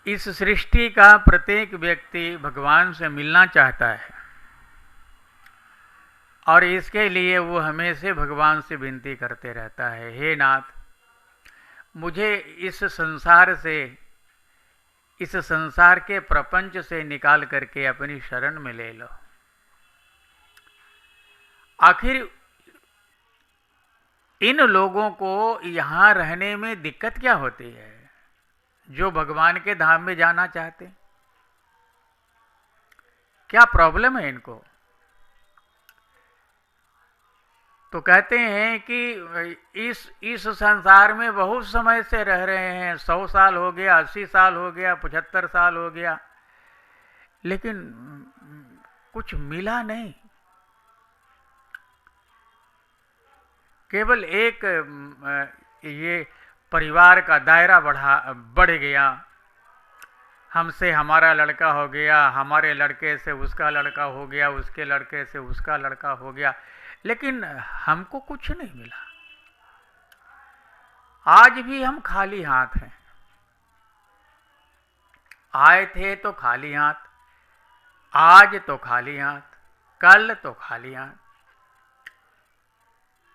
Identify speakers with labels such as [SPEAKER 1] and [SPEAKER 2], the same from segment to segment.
[SPEAKER 1] इस सृष्टि का प्रत्येक व्यक्ति भगवान से मिलना चाहता है और इसके लिए वो हमेशा भगवान से विनती करते रहता है, हे नाथ, मुझे इस संसार के प्रपंच से निकाल करके अपनी शरण में ले लो। आखिर इन लोगों को यहाँ रहने में दिक्कत क्या होती है जो भगवान के धाम में जाना चाहते? क्या प्रॉब्लम है इनको? तो कहते हैं कि इस संसार में बहुत समय से रह रहे हैं, 100 साल हो गया, 80 साल हो गया, 75 साल हो गया, लेकिन कुछ मिला नहीं। केवल एक ये परिवार का दायरा बढ़ गया, हमसे हमारा लड़का हो गया, हमारे लड़के से उसका लड़का हो गया, उसके लड़के से उसका लड़का हो गया, लेकिन हमको कुछ नहीं मिला। आज भी हम खाली हाथ हैं। आए थे तो खाली हाथ, आज तो खाली हाथ, कल तो खाली हाथ।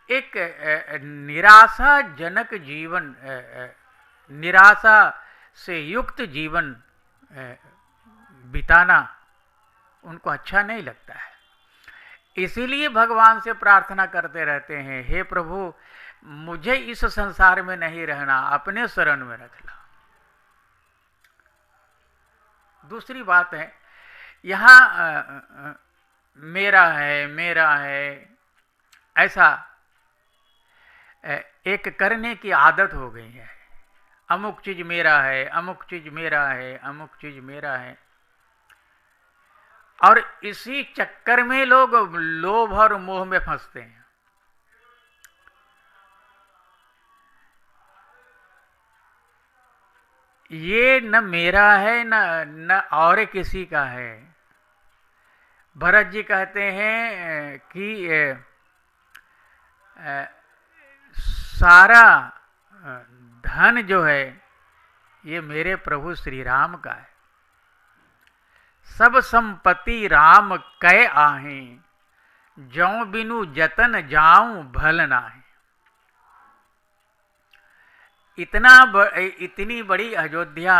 [SPEAKER 1] एक निराशाजनक जीवन, निराशा से युक्त जीवन बिताना उनको अच्छा नहीं लगता है। इसीलिए भगवान से प्रार्थना करते रहते हैं, हे प्रभु, मुझे इस संसार में नहीं रहना, अपने शरण में रख लो। दूसरी बात है, यहाँ मेरा है ऐसा एक करने की आदत हो गई है। अमुक चीज मेरा है, अमुक चीज मेरा है, अमुक चीज मेरा है, और इसी चक्कर में लोग लोभ और मोह में फंसते हैं। ये न मेरा है न और किसी का है। भरत जी कहते हैं कि सारा धन जो है ये मेरे प्रभु श्री राम का है। सब संपत्ति राम कै आहे, जौ बिनु जतन जाऊं भल नाहे। इतनी बड़ी अयोध्या,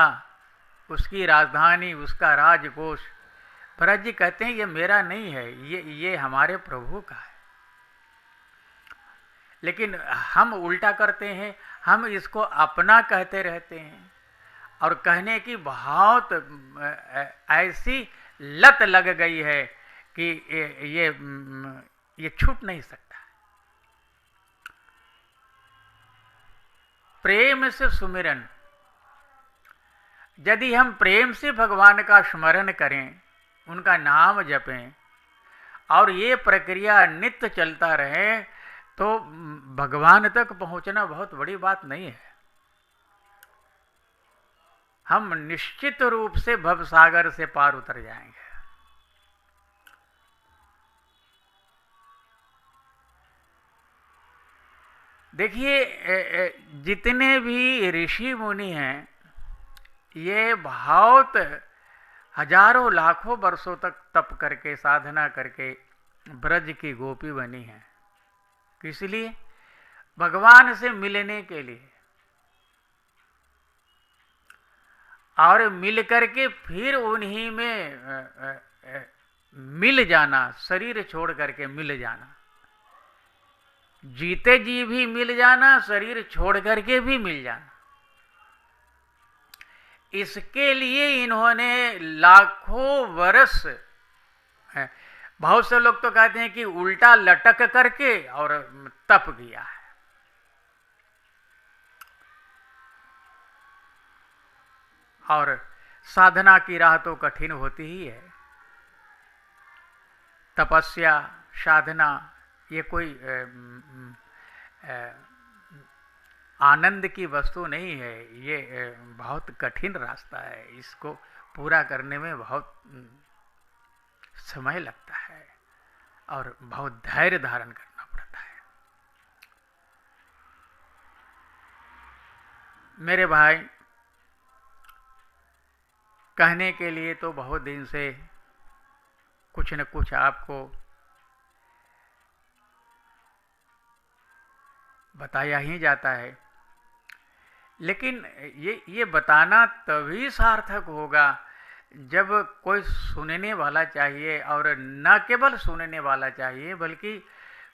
[SPEAKER 1] उसकी राजधानी, उसका राजकोष, भरत जी कहते हैं ये मेरा नहीं है, ये हमारे प्रभु का है। लेकिन हम उल्टा करते हैं, हम इसको अपना कहते रहते हैं और कहने की बहुत ऐसी लत लग गई है कि ये छूट नहीं सकता। प्रेम से सुमिरन, यदि हम प्रेम से भगवान का स्मरण करें, उनका नाम जपें और ये प्रक्रिया नित्य चलता रहे, तो भगवान तक पहुंचना बहुत बड़ी बात नहीं है। हम निश्चित रूप से भवसागर से पार उतर जाएंगे। देखिए, जितने भी ऋषि मुनि हैं, ये बहुत हजारों लाखों वर्षों तक तप करके, साधना करके ब्रज की गोपी बनी है। किस लिए? भगवान से मिलने के लिए। और मिल करके फिर उन्हीं में मिल जाना, शरीर छोड़ करके मिल जाना, जीते जी भी मिल जाना, शरीर छोड़ करके भी मिल जाना। इसके लिए इन्होंने लाखों वर्ष, बहुत से लोग तो कहते हैं कि उल्टा लटक करके और तप किया है। और साधना की राह तो कठिन होती ही है। तपस्या, साधना, ये कोई आनंद की वस्तु नहीं है, ये बहुत कठिन रास्ता है। इसको पूरा करने में बहुत समय लगता है और बहुत धैर्य धारण करना पड़ता है। मेरे भाई, कहने के लिए तो बहुत दिन से कुछ न कुछ आपको बताया ही जाता है, लेकिन ये बताना तभी सार्थक होगा जब कोई सुनने वाला चाहिए, और न केवल सुनने वाला चाहिए बल्कि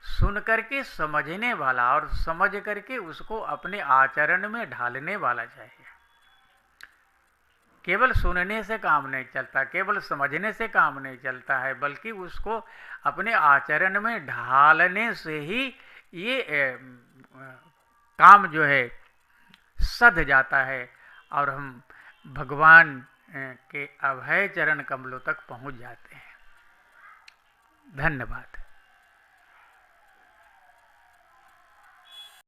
[SPEAKER 1] सुन करके समझने वाला, और समझ करके उसको अपने आचरण में ढालने वाला चाहिए। केवल सुनने से काम नहीं चलता, केवल समझने से काम नहीं चलता है, बल्कि उसको अपने आचरण में ढालने से ही ये काम जो है सध जाता है, और हम भगवान के अभय चरण कमलों तक पहुंच जाते हैं। धन्यवाद।